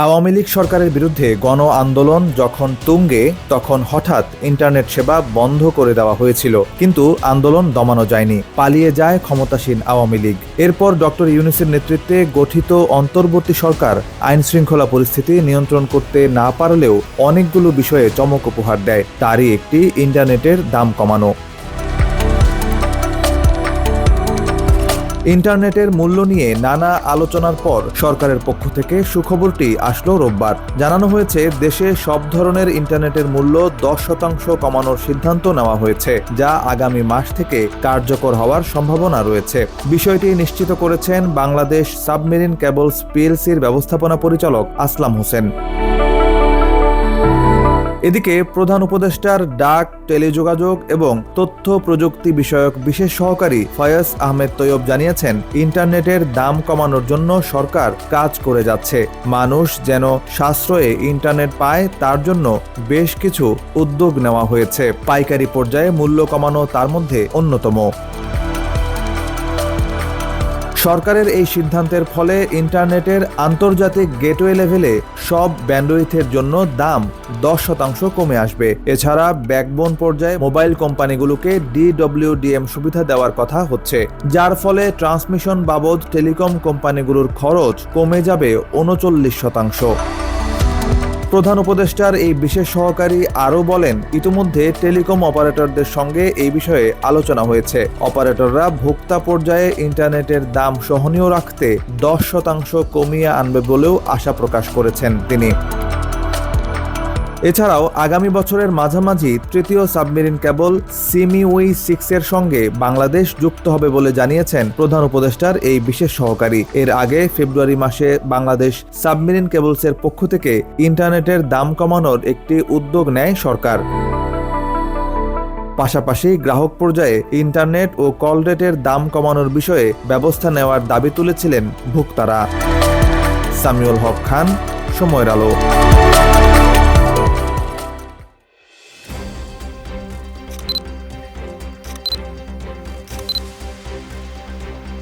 আওয়ামী লীগ সরকারের বিরুদ্ধে গণ আন্দোলন যখন তুঙ্গে তখন হঠাৎ ইন্টারনেট সেবা বন্ধ করে দেওয়া হয়েছিল, কিন্তু আন্দোলন দমানো যায়নি। পালিয়ে যায় ক্ষমতাসীন আওয়ামী লীগ। এরপর ডক্টর ইউনূসের নেতৃত্বে গঠিত অন্তর্বর্তী সরকার আইন শৃঙ্খলা পরিস্থিতি নিয়ন্ত্রণ করতে না পারলেও অনেকগুলো বিষয়ে চমক উপহার দেয়। তারই একটি ইন্টারনেটের দাম কমানো। ইন্টারনেটের মূল্য নিয়ে নানা আলোচনার পর সরকারের পক্ষ থেকে সুখবরটি আসলো রোববার। জানানো হয়েছে, দেশে সব ধরনের ইন্টারনেটের মূল্য 10% কমানোর সিদ্ধান্ত নেওয়া হয়েছে, যা আগামী মাস থেকে কার্যকর হওয়ার সম্ভাবনা রয়েছে। বিষয়টি নিশ্চিত করেছেন বাংলাদেশ সাবমেরিন কেবলস পিএলসির ব্যবস্থাপনা পরিচালক আসলাম হোসেন। এদিকে প্রধান উপদেষ্টার ডাক, টেলিযোগাযোগ এবং তথ্য প্রযুক্তি বিষয়ক বিশেষ সহকারী ফয়াজ আহমেদ তৈয়ব জানিয়েছেন, ইন্টারনেটের দাম কমানোর জন্য সরকার কাজ করে যাচ্ছে। মানুষ যেন সাশ্রয়ে ইন্টারনেট পায়, তার জন্য বেশ কিছু উদ্যোগ নেওয়া হয়েছে। পাইকারি পর্যায়ে মূল্য কমানো তার মধ্যে অন্যতম। সরকারের এই সিদ্ধান্তের ফলে ইন্টারনেটের আন্তর্জাতিক গেটওয়ে লেভেলে সব ব্যান্ডউইথের জন্য দাম 10% কমে আসবে। এছাড়া ব্যাকবোন পর্যায়ে মোবাইল কোম্পানিগুলোকে DWDM সুবিধা দেওয়ার কথা হচ্ছে, যার ফলে ট্রান্সমিশন বাবদ টেলিকম কোম্পানিগুলোর খরচ কমে যাবে 39%। প্রধান উপদেষ্টার এই বিশেষ সহকারী আরও বলেন, ইতিমধ্যে টেলিকম অপারেটরদের সঙ্গে এই বিষয়ে আলোচনা হয়েছে। অপারেটররা ভোক্তা পর্যায়ে ইন্টারনেটের দাম সহনীয় রাখতে 10% কমিয়ে আনবে বলেও আশা প্রকাশ করেছেন তিনি। এছাড়াও আগামী বছরের মাঝামাঝি তৃতীয় সাবমেরিন কেবল সিমিউই 6 এর সঙ্গে বাংলাদেশ যুক্ত হবে বলে জানিয়েছেন প্রধান উপদেষ্টার এই বিশেষ সহকারী। এর আগে ফেব্রুয়ারি মাসে বাংলাদেশ সাবমেরিন কেবলসের পক্ষ থেকে ইন্টারনেটের দাম কমানোর একটি উদ্যোগ নেয় সরকার। পাশাপাশি গ্রাহক পর্যায়ে ইন্টারনেট ও কল রেটের দাম কমানোর বিষয়ে ব্যবস্থা নেওয়ার দাবি তুলেছিলেন ভোক্তারা। সামিউল হক খান, সময়ের আলো।